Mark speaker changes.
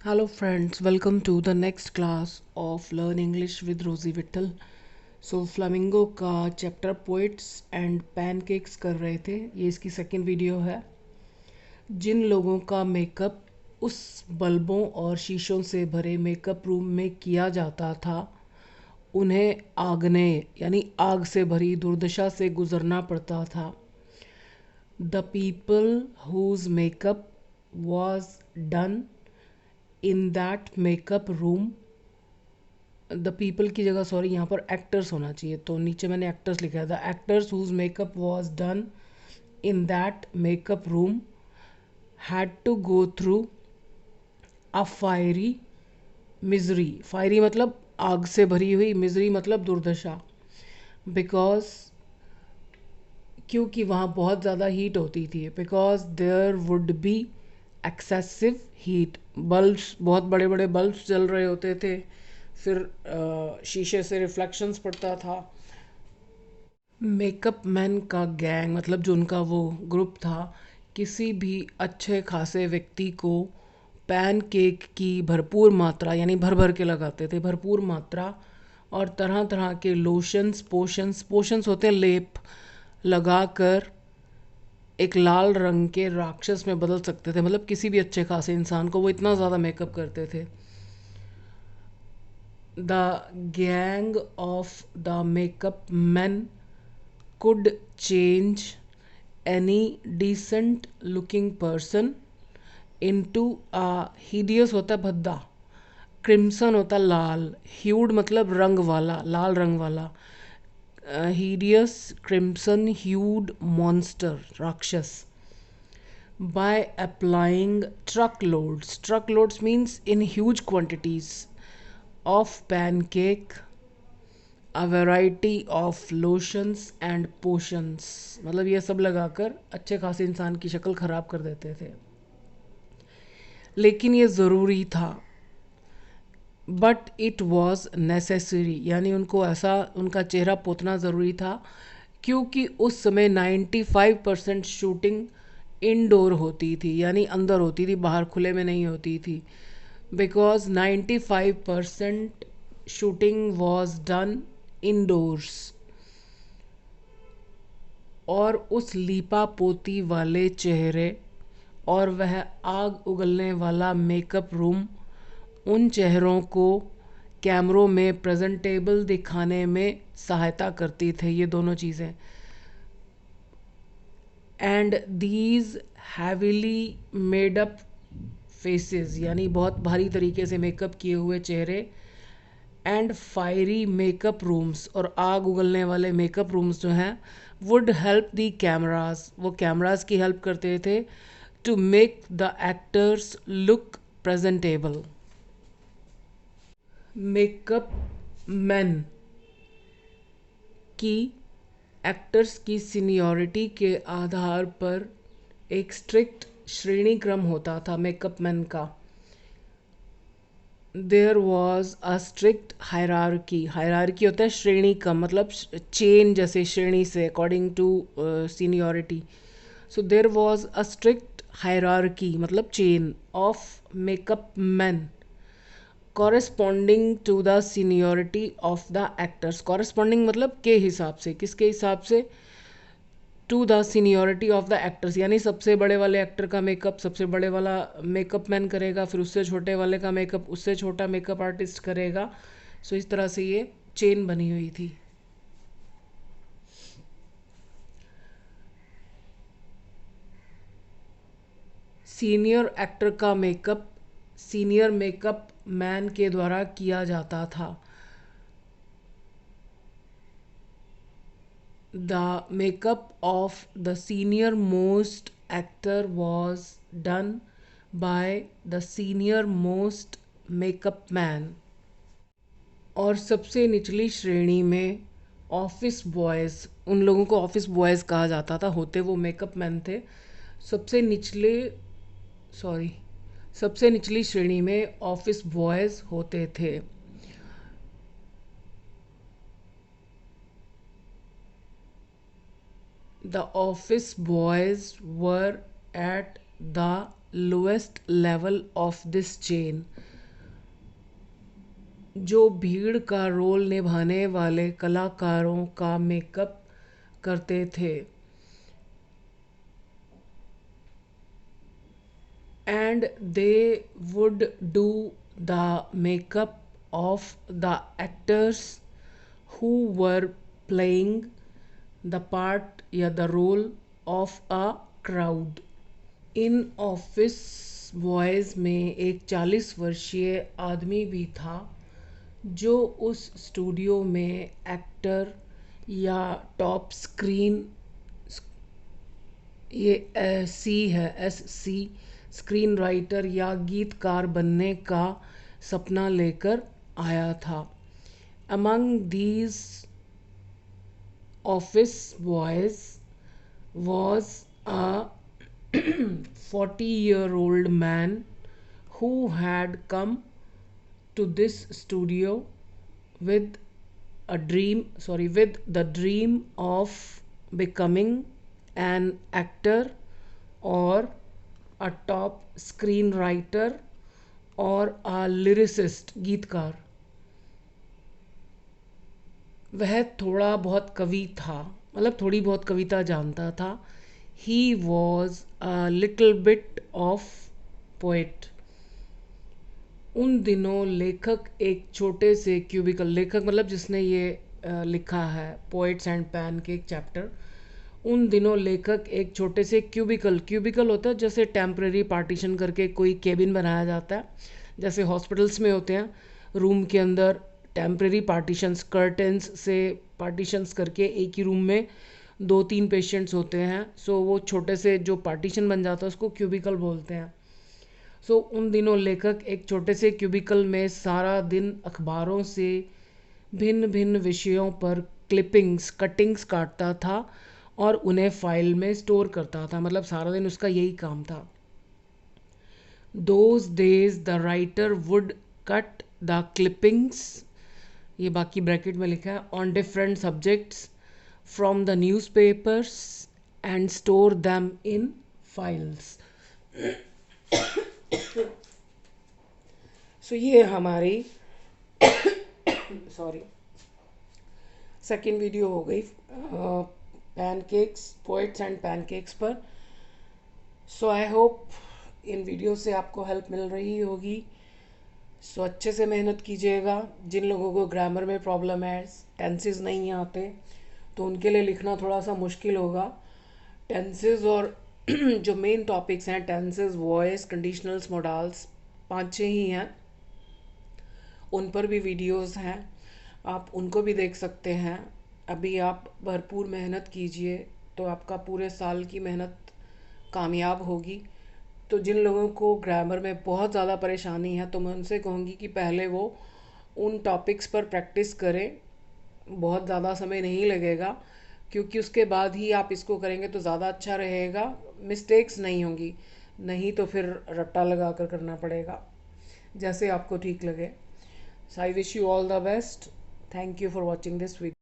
Speaker 1: Hello friends, welcome to the next class of Learn English with Rosie Vittal. So flamingo का chapter poets and pancakes कर रहे थे, ये इसकी second video है। जिन लोगों का मेकअप उस बल्बों और शीशों से भरे मेकअप रूम में किया जाता था, उन्हें आग्नेय यानी आग से भरी दुर्दशा से गुजरना पड़ता था। The people whose makeup was done in that makeup room, the people की जगह सॉरी यहाँ पर एक्टर्स होना चाहिए, तो नीचे मैंने एक्टर्स लिखा है। The actors whose makeup was done in that makeup room had to go through a fiery misery. Fiery मतलब आग से भरी हुई, मिजरी मतलब दुर्दशा। बिकॉज क्योंकि वहाँ बहुत ज़्यादा हीट होती थी, because there would be excessive heat. Bulbs, बहुत बड़े बड़े बल्ब्स जल रहे होते थे, फिर शीशे से रिफ्लेक्शंस पड़ता था। मेकअप मैन का गैंग मतलब जो उनका वो ग्रुप था, किसी भी अच्छे खासे व्यक्ति को पैन केक की भरपूर मात्रा यानी भर भर के लगाते थे, भरपूर मात्रा, और तरह तरह के लोशंस, पोशंस, पोशंस होते हैं लेप, लगाकर एक लाल रंग के राक्षस में बदल सकते थे। मतलब किसी भी अच्छे खासे इंसान को वो इतना ज़्यादा मेकअप करते थे। The gang of the makeup men could change any decent looking person into a hideous होता है भद्दा, क्रिम्सन होता है लाल, ह्यूड मतलब रंग वाला, लाल रंग वाला, hideous crimson hued monster राक्षस, by applying truckloads. Truckloads means in huge quantities of pancake, a variety of lotions and potions। मतलब ये सब लगाकर अच्छे खासे इंसान की शक्ल ख़राब कर देते थे, लेकिन ये ज़रूरी था। बट इट वॉज नेसेसरी, यानी उनको ऐसा उनका चेहरा पोतना ज़रूरी था, क्योंकि उस समय 95% शूटिंग इनडोर होती थी, यानी अंदर होती थी, बाहर खुले में नहीं होती थी। Because 95% shooting was done indoors. और उस लीपा पोती वाले चेहरे और वह आग उगलने वाला मेकअप रूम उन चेहरों को कैमरों में प्रेजेंटेबल दिखाने में सहायता करती थे, ये दोनों चीज़ें। And these heavily made up faces, यानी बहुत भारी तरीके से मेकअप किए हुए चेहरे, एंड फायरी मेकअप रूम्स, और आग उगलने वाले मेकअप रूम्स जो हैं, वुड हेल्प दी कैमराज, वो कैमराज की हेल्प करते थे, to make the actors look presentable. Makeup man की एक्टर्स की सीनियरिटी के आधार पर एक स्ट्रिक्ट श्रेणी क्रम होता था मेकअप मैन का। There was a strict hierarchy, hierarchy होता है श्रेणी क्रम, मतलब चेन जैसे श्रेणी से, according to seniority. So there was a strict hierarchy मतलब chain of makeup man corresponding to the seniority of the actors. Corresponding मतलब के हिसाब से, किसके हिसाब से? To the seniority of the actors, यानी सबसे बड़े वाले एक्टर का मेकअप सबसे बड़े वाला मेकअप मैन करेगा, फिर उससे छोटे वाले का मेकअप उससे छोटा मेकअप आर्टिस्ट करेगा। सो इस तरह से ये चेन बनी हुई थी। सीनियर एक्टर का मेकअप सीनियर मेकअप मैन के द्वारा किया जाता था। The makeup of the senior most actor was done by the senior most makeup man। और सबसे निचली श्रेणी में ऑफिस बॉयज़, उन लोगों को ऑफिस बॉयज़ कहा जाता था, होते वो मेकअप मैन थे। सबसे निचले सॉरी सबसे निचली श्रेणी में ऑफिस बॉयज़ होते थे। The office boys were at the lowest level of this chain. जो भीड़ का रोल निभाने वाले कलाकारों का मेकअप करते थे, and they would do the makeup of the actors who were playing the part या the role of a crowd। In office boys में एक 40 वर्षीय आदमी भी था जो उस स्टूडियो में एक्टर या टॉप स्क्रीन, ये सी है SC, स्क्रीन राइटर या गीतकार बनने का सपना लेकर आया था। Among these office boys was a 40-year-old man who had come to this studio with with the dream of becoming an actor or a top screenwriter और a lyricist, गीतकार। वह थोड़ा बहुत कवि था, मतलब थोड़ी बहुत कविता जानता था। He was a little bit of poet. उन दिनों लेखक एक छोटे से क्यूबिकल, लेखक मतलब जिसने ये लिखा है पोएट्स एंड पैनकेक चैप्टर, उन दिनों लेखक एक छोटे से क्यूबिकल होता है जैसे टेम्परेरी पार्टीशन करके कोई केबिन बनाया जाता है, जैसे हॉस्पिटल्स में होते हैं रूम के अंदर टेम्परेरी पार्टीशंस, कर्टेंस से पार्टीशंस करके एक ही रूम में 2-3 पेशेंट्स होते हैं। सो वो छोटे से जो पार्टीशन बन जाता है उसको क्यूबिकल बोलते हैं। सो उन दिनों लेखक एक छोटे से क्यूबिकल में सारा दिन अखबारों से भिन्न भिन्न विषयों पर कटिंग्स काटता था और उन्हें फाइल में स्टोर करता था, मतलब सारा दिन उसका यही काम था। Those days the writer would cut the clippings, ये बाकी ब्रैकेट में लिखा है, on different subjects from the newspapers and store them in files. So ये हमारी सॉरी सेकेंड वीडियो हो गई पैनकेक्स, पोएट्स एंड पैनकेक्स पर। सो आई होप इन वीडियो से आपको हेल्प मिल रही होगी। सो अच्छे से मेहनत कीजिएगा। जिन लोगों को ग्रामर में प्रॉब्लम है, टेंसेस नहीं आते, तो उनके लिए लिखना थोड़ा सा मुश्किल होगा। टेंसेस और जो मेन टॉपिक्स हैं, टेंसेस, वॉइस, कंडीशनल्स, मोडाल्स, 5-6 ही हैं, उन पर भी वीडियोस हैं, आप उनको भी देख सकते हैं। अभी आप भरपूर मेहनत कीजिए तो आपका पूरे साल की मेहनत कामयाब होगी। तो जिन लोगों को ग्रामर में बहुत ज़्यादा परेशानी है तो मैं उनसे कहूँगी कि पहले वो उन टॉपिक्स पर प्रैक्टिस करें। बहुत ज़्यादा समय नहीं लगेगा, क्योंकि उसके बाद ही आप इसको करेंगे तो ज़्यादा अच्छा रहेगा, मिस्टेक्स नहीं होंगी। नहीं तो फिर रट्टा लगा कर करना पड़ेगा, जैसे आपको ठीक लगे। So I wish you all the best. Thank you for watching this video.